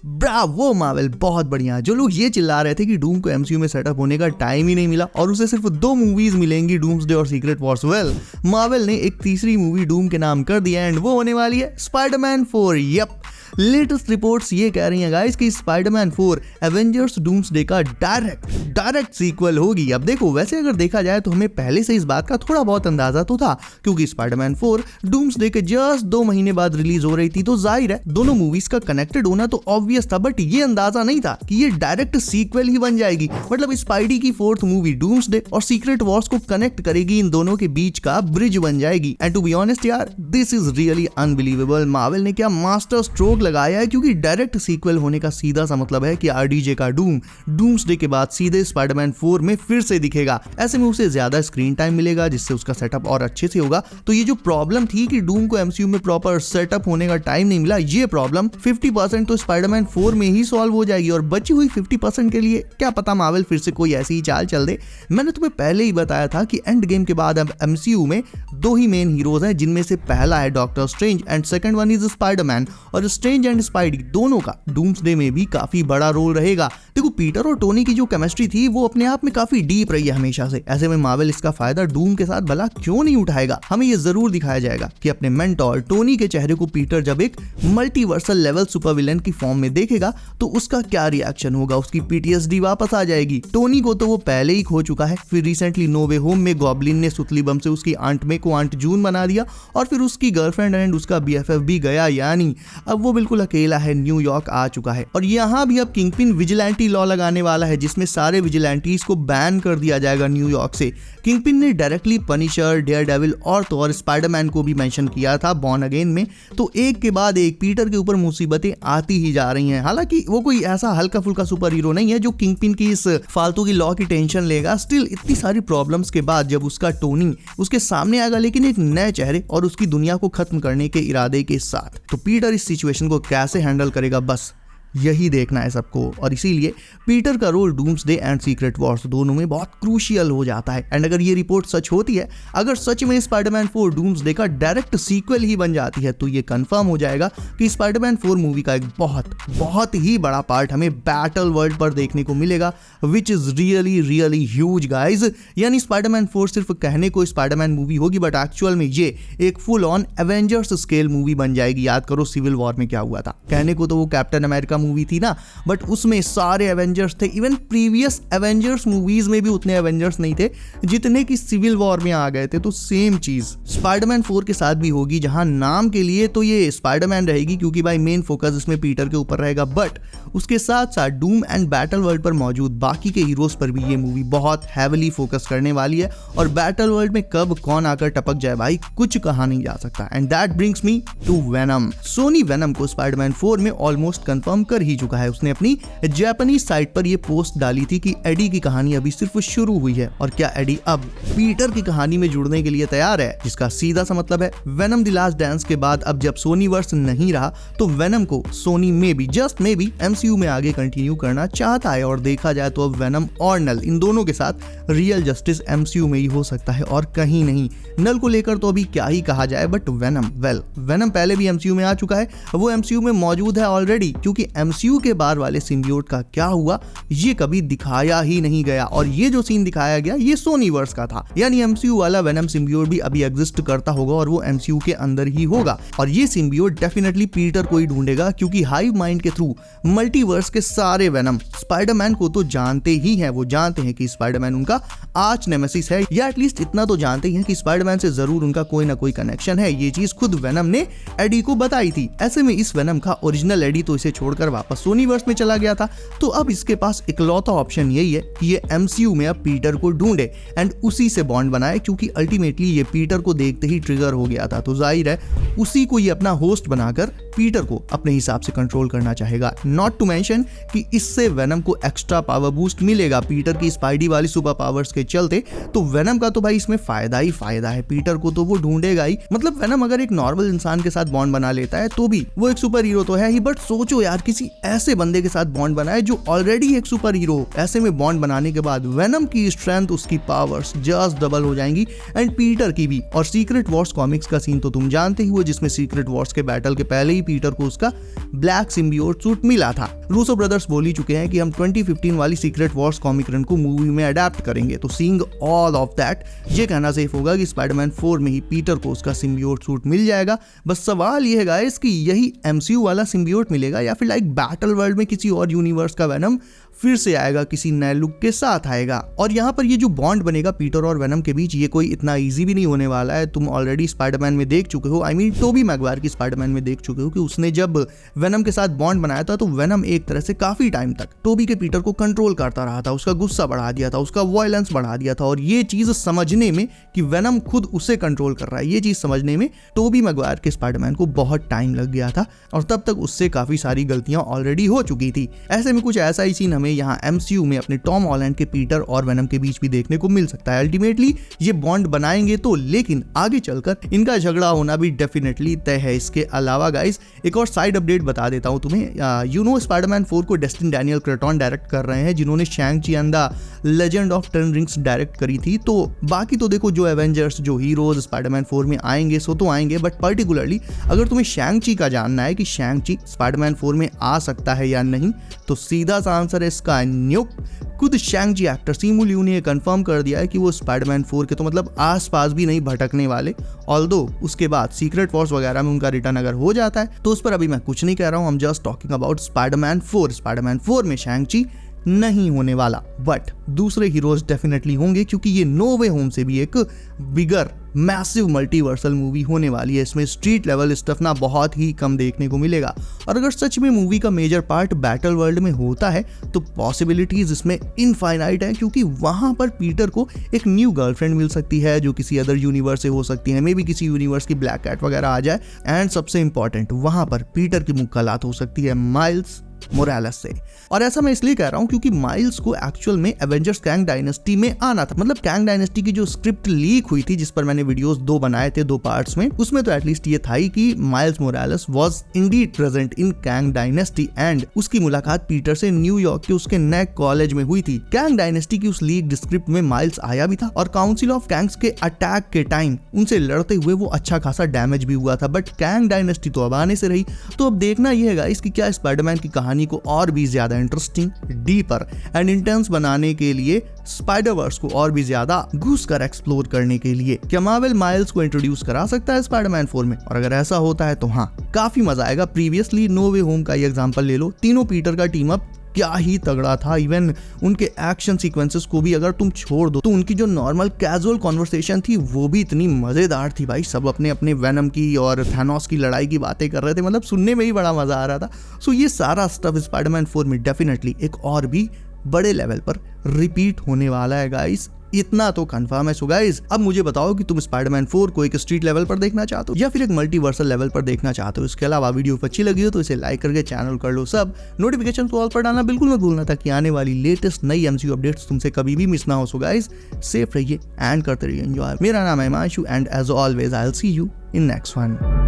Bravo Marvel, बहुत बढ़िया। जो लोग ये चिल्ला रहे थे कि डूम को एमसीयू में सेटअप होने का टाइम ही नहीं मिला और उसे सिर्फ 2 मूवीज मिलेंगी, डूम्सडे और सीक्रेट वॉर्स, वेल मार्वल ने एक तीसरी मूवी डूम के नाम कर दिया एंड वो होने वाली है स्पाइडरमैन 4। यप, लेटेस्ट रिपोर्ट्स ये कह रही हैं गाइस कि स्पाइडरमैन 4 एवेंजर्स डूम्सडे का डायरेक्ट सीक्वल होगी। अब देखो, वैसे अगर देखा जाए तो हमें पहले से इस बात का थोड़ा बहुत अंदाजा तो था, क्योंकि स्पाइडरमैन 4 डूम्सडे के जस्ट 2 महीने बाद रिलीज हो रही थी, तो जाहिर है दोनों मूवीज का कनेक्टेड होना तो ऑब्वियस था, बट ये अंदाजा नहीं था कि ये डायरेक्ट सीक्वल ही बन जाएगी। मतलब स्पाइडी की 4th मूवी डूम्सडे और सीक्रेट वॉर्स को कनेक्ट करेगी, इन दोनों के बीच का ब्रिज बन जाएगी। एंड टू बी ऑनेस्ट यार, this is really unbelievable. Marvel ने क्या मास्टर स्ट्रोक लगाया है, क्योंकि डायरेक्ट सीक्वल होने का सीधा सा मतलब है कि आरडीजे का डूम डूम्सडे के बाद सीधे स्पाइडरमैन 4 में फिर से दिखेगा। ऐसे में उसे ज्यादा स्क्रीन टाइम मिलेगा, जिससे उसका सेटअप और अच्छे से होगा। तो ये जो प्रॉब्लम थी कि डूम को एमसीयू में प्रॉपर सेटअप होने का टाइम नहीं मिला, ये प्रॉब्लम 50% तो स्पाइडरमैन 4 में ही सॉल्व हो जाएगी, और बची हुई 50% के लिए क्या पता मार्वल फिर से कोई ऐसी ही चाल चल दे। मैंने तुम्हें पहले ही बताया था कि एंड गेम के बाद अब एमसीयू में 2 ही मेन हीरोज हैं, जिनमें से पहला है doctor strange and second one is Spiderman. और स्ट्रेंज एंड स्पाइडी दोनों का डूम्सडे में भी काफी बड़ा रोल रहेगा। देखो, पीटर और टोनी की जो केमिस्ट्री थी वो अपने आप में काफी डीप रही है हमेशा से। ऐसे में मार्वल इसका फायदा डूम के साथ भला क्यों नहीं उठाएगा। हमें ये जरूर दिखाया जाएगा कि अपने मेंटोर टोनी के चेहरे को पीटर जब एक मल्टीवर्सल लेवल सुपर विलेन की फॉर्म में देखेगा तो उसका क्या रिएक्शन होगा। उसकी पीटीएसडी वापस आ जाएगी। टोनी को तो वो पहले ही खो चुका है, फिर रिसेंटली नो वे होम में गॉब्लिन ने सुतली बम से उसकी आंट मे को आंट जून बना दिया, और फिर उसकी गर्लफ्रेंड एंड उसका बीएफएफ भी गया, यानी अब वो बिल्कुल अकेला है, न्यूयॉर्क आ चुका है। और यहाँ भी अब किंगपिन विजिलेंटी लॉ लगाने वाला है, जिसमें सारे विजिलेंटीज को बैन कर दिया जाएगा न्यूयॉर्क से। किंगपिन ने डायरेक्टली पनिशर, डेयरडेविल और तो और स्पाइडरमैन को भी मेंशन किया था बॉर्न अगेन में। तो एक के बाद एक पीटर के ऊपर मुसीबतें आती ही जा रही हैं। हालांकि वो कोई ऐसा हल्का फुल्का सुपर हीरो नहीं है जो किंगपिन की इस फालतू की लॉ की टेंशन लेगा। स्टिल इतनी सारी प्रॉब्लम्स के बाद जब उसका टोनी उसके सामने आएगा, लेकिन एक नए चेहरे और उसकी दुनिया को खत्म करने के इरादे के साथ, तो पीटर इस सिचुएशन को कैसे हैंडल करेगा, बस यही देखना है सबको। और इसीलिए पीटर का role doomsday and secret wars दोनों में बहुत क्रूशियल हो जाता है। एंड अगर ये रिपोर्ट सच होती है, अगर सच में स्पाइडरमैन 4 डूम्सडे का डायरेक्ट सीक्वल ही बन जाती है, तो ये कंफर्म हो जाएगा कि स्पाइडरमैन 4 मूवी का एक बहुत ही बड़ा पार्ट हमें बैटल वर्ल्ड पर देखने को मिलेगा, which is really huge guys. यानी स्पाइडरमैन 4 सिर्फ कहने को स्पाइडरमैन मूवी होगी, बट एक्चुअल में ये एक full on Avengers scale movie बन जाएगी। याद करो सिविल वॉर में क्या हुआ था। कहने को तो वो कैप्टन अमेरिका मूवी थी ना, बट उसमें सारे एवेंजर्स थे। इवन प्रीवियस एवेंजर्स मूवीज में भी उतने एवेंजर्स नहीं थे जितने की सिविल वॉर में आ गए थे। तो सेम चीज स्पाइडरमैन 4 के साथ भी होगी, जहां नाम के लिए तो ये स्पाइडरमैन रहेगी, क्योंकि भाई मेन फोकस इसमें पीटर के ऊपर रहेगा, बट उसके साथ साथ डूम एंड बैटल वर्ल्ड पर मौजूद बाकी के हीरोज पर भी ये मूवी बहुत हैवीली फोकस करने वाली है। और बैटल वर्ल्ड में कब कौन आकर टपक जाए भाई, कुछ कहा नहीं जा सकता। And that brings me to Venom. Sony Venom को स्पाइडरमैन 4 में ऑलमोस्ट कंफर्म कर ही चुका है। उसने अपनी जापानीज साइट पर यह पोस्ट डाली थी कि एडी की कहानी अभी सिर्फ शुरू हुई है, और क्या एडी अब पीटर की कहानी में जुड़ने के लिए तैयार है, जिसका सीधा सा मतलब है वेनम द लास्ट डांस के बाद अब जब सोनी वर्स नहीं रहा, तो वेनम को सोनी में भी जस्ट में भी एमसीयू में आगे कंटिन्यू करना चाहता है। और देखा जाए तो अब वेनम और नल इन दोनों के साथ रियल जस्टिस एमसीयू में ही हो सकता है और कहीं नहीं। नल को लेकर तो अभी क्या ही कहा जाए, बट वेनम पहले भी एमसीयू में आ चुका है, वो एमसीयू में मौजूद है ऑलरेडी, क्योंकि एमसीयू के बार वाले सिम्बियोट का क्या हुआ ये कभी दिखाया ही नहीं गया। और ये जो सीन दिखाया गया ये सोनी वर्स का था, यानी एमसीयू वाला वेनम सिम्बियोट भी अभी एग्जिस्ट करता होगा और वो एमसीयू के अंदर ही होगा। और ये सिम्बियोट डेफिनेटली पीटर को ही ढूंढेगा, क्योंकि हाइव माइंड के थ्रू मल्टीवर्स के सारे वेनम स्पाइडरमैन को तो जानते ही हैं। वो जानते हैं कि स्पाइडरमैन उनका आर्च नेमेसिस है, या एटलीस्ट इतना तो जानते हैं कि स्पाइडरमैन से जरूर उनका कोई ना कोई कनेक्शन है। ये चीज खुद वेनम ने एडी को बताई थी। ऐसे में इस वेनम का ओरिजिनल एडी तो इसे छोड़कर वापस सोनीवर्स में चला गया था, तो अब इसके पास इकलौता ऑप्शन यही है कि ये एमसीयू में अब पीटर को ढूंढे एंड उसी से बॉन्ड बनाए, क्योंकि अल्टीमेटली ये पीटर को देखते ही ट्रिगर हो गया था। तो जाहिर है उसी को ये अपना होस्ट बनाकर पीटर को अपने हिसाब से कंट्रोल करना चाहेगा। नॉट टू मेंशन कि इससे वेनम को एक्स्ट्रा पावर बूस्ट मिलेगा पीटर की स्पाइडी वाली सुपर पावर्स के चलते। तो वेनम का तो भाई इसमें फायदा ही फायदा है, पीटर को तो वो ढूंढेगा ही। मतलब वेनम अगर एक नॉर्मल इंसान के साथ बॉन्ड बना लेता है तो भी वो एक सुपर हीरो तो है ही, बट सोचो यार किसी ऐसे बंदे के साथ बॉन्ड बनाए जो ऑलरेडी एक सुपर हीरो। ऐसे में बॉन्ड बनाने के बाद वेनम की स्ट्रेंथ, उसकी पावर्स जस्ट डबल हो जाएंगी एंड पीटर की भी। और सीक्रेट वॉर्स कॉमिक्स का सीन तो तुम जानते ही हो, जिसमें सीक्रेट वॉर्स के बैटल के पहले ही पीटर को उसका ब्लैक सिम्बियोट सूट मिला था। रूसो ब्रदर्स बोल ही चुके हैं कि हम 2015 वाली सीक्रेट वॉर्स कॉमिक रन को मूवी में अडेप्ट करेंगे, तो सीइंग ऑल ऑफ दैट ये कहना सेफ होगा कि स्पाइडरमैन 4 में ही पीटर को उसका सिम्बियोट सूट मिल जाएगा। बस सवाल ये है गाइस कि यही MCU वाला सिम्बियोट मिलेगा या फिर लाइक बैटल वर्ल्ड में किसी और यूनिवर्स का वेनम फिर से आएगा, किसी नए लुक के साथ आएगा। और यहाँ पर ये जो बॉन्ड बनेगा पीटर और वेनम के बीच, ये कोई इतना इजी भी नहीं होने वाला है। तुम ऑलरेडी स्पाइडरमैन में देख चुके हो, आई मीन टोबी मैगवायर की स्पाइडरमैन में देख चुके हो कि उसने जब वेनम के साथ बॉन्ड बनाया था तो वेनम एक तरह से काफी टाइम तक टोबी के पीटर को कंट्रोल करता रहा था, उसका गुस्सा बढ़ा दिया था, उसका वायलेंस बढ़ा दिया था। और ये चीज समझने में कि वेनम खुद उसे कंट्रोल कर रहा है, ये चीज समझने में टोबी मैगवायर के स्पाइडरमैन को बहुत टाइम लग गया था और तब तक उससे काफी सारी गलतियां ऑलरेडी हो चुकी थी। ऐसे में कुछ ऐसा ही सीन हमें यहाँ MCU में अपने टॉम हॉलैंड के पीटर और वेनम के बीच भी देखने को मिल सकता है। अल्टीमेटली ये बॉन्ड बनाएंगे तो, लेकिन आगे चलकर इनका झगड़ा होना भी डेफिनेटली तय है। इसके अलावा गाइस एक और साइड अपडेट बता देता हूं तुम्हें। स्पाइडरमैन 4 को डेस्टिन डैनियल क्रेटन डायरेक्ट कर रहे हैं, जिन्होंने शैंग-ची and the legend of 10 rings direct करी थी। तो बाकी तो देखो जो एवेंजर्स, जो हीरोज स्पाइडरमैन 4 में आएंगे सो तो आएंगे, बट पर्टिकुलरली अगर तुम्हें शैंग-ची का जानना है कि शैंग-ची स्पाइडरमैन 4 में आ सकता है या नहीं, तो सीधा सा आंसर है इसका न्यूप। खुद शैंग-ची एक्टर सिमू लियू ने कंफर्म कर दिया है कि वो स्पाइडरमैन 4 के तो मतलब आसपास भी नहीं भटकने वाले। ऑल्दो उसके बाद सीक्रेट वॉर्स वगैरह में उनका रिटर्न अगर हो जाता है तो उस पर अभी मैं कुछ नहीं कह रहा हूं, हम just talking about Spiderman 4। Spiderman 4 में शैंग-ची नहीं होने वाला, बट दूसरे हीरोज डेफिनेटली होंगे, क्योंकि ये नो वे होम से भी एक बिगर मैसिव मल्टीवर्सल मूवी होने वाली है। इसमें स्ट्रीट लेवल स्टफ ना बहुत ही कम देखने को मिलेगा। और अगर सच में मूवी का मेजर पार्ट बैटल वर्ल्ड में होता है तो पॉसिबिलिटीज इसमें इनफाइनाइट है, क्योंकि वहां पर पीटर को एक न्यू गर्लफ्रेंड मिल सकती है जो किसी अदर यूनिवर्स से हो सकती है, मे बी किसी यूनिवर्स की ब्लैक कैट वगैरह आ जाए। एंड सबसे इंपॉर्टेंट, वहां पर पीटर की मुलाकात हो सकती है माइल्स मोरालेस से। और ऐसा मैं इसलिए कह रहा हूं क्योंकि माइल्स को एक्चुअल में एवेंजर्स कैंग डायनेस्टी में आना था। मतलब कैंग डायनेस्टी की जो स्क्रिप्ट लीक हुई थी, जिस पर मैंने वीडियोस 2 बनाए थे 2 पार्ट्स में, उसमें तो एटलीस्ट ये था ही कि miles Morales was Indeed present in Kang dynasty and उसकी मुलाकात पीटर से न्यूयॉर्क के उसके नए कॉलेज में हुई थी। कैंग डायनेस्टी की उस लीक स्क्रिप्ट में माइल्स आया भी था और काउंसिल ऑफ कैंग्स के अटैक के टाइम उनसे लड़ते हुए वो अच्छा खासा डैमेज भी हुआ था। बट कैंग डायनेस्टी तो अब आने से रही। तो अब देखना यह है गाइस कि क्या स्पाइडरमैन की कहानी को और भी ज्यादा इंटरेस्टिंग, डीपर एंड इंटेंस बनाने के लिए, स्पाइडरवर्स को और भी ज्यादा घुसकर एक्सप्लोर करने के लिए, क्या मार्वल माइल्स को इंट्रोड्यूस करा सकता है स्पाइडरमैन 4 में? और अगर ऐसा होता है तो हाँ, काफी मजा आएगा। प्रीवियसली नो वे होम का ही एग्जांपल ले लो, तीनों पीटर का टीम अप क्या ही तगड़ा था। इवन उनके एक्शन सीक्वेंसेस को भी अगर तुम छोड़ दो तो उनकी जो नॉर्मल कैजुअल कॉन्वर्सेशन थी वो भी इतनी मजेदार थी भाई। सब अपने अपने वेनम की और थैनोस की लड़ाई की बातें कर रहे थे, मतलब सुनने में ही बड़ा मजा आ रहा था। सो ये सारा स्टफ स्पाइडरमैन 4 में डेफिनेटली एक और भी बड़े लेवल पर रिपीट होने वाला है गाइस, इतना तो कंफर्म है। सो गाइस अब मुझे बताओ कि तुम स्पाइडरमैन 4 को एक स्ट्रीट लेवल पर देखना चाहते हो या फिर एक मल्टीवर्सल लेवल पर देखना चाहते हो। इसके अलावा वीडियो अच्छी लगी हो तो इसे लाइक करके चैनल कर लो सब, नोटिफिकेशन को ऑल पर डालना बिल्कुल मत भूलना ताकि आने वाली लेटेस्ट नई MCU अपडेट्स तुमसे कभी भी मिस ना हो। सो गाइस सेफ रहिए एंड करते रहिए एंजॉय। मेरा नाम है Himanshu and as always I will see you in next one.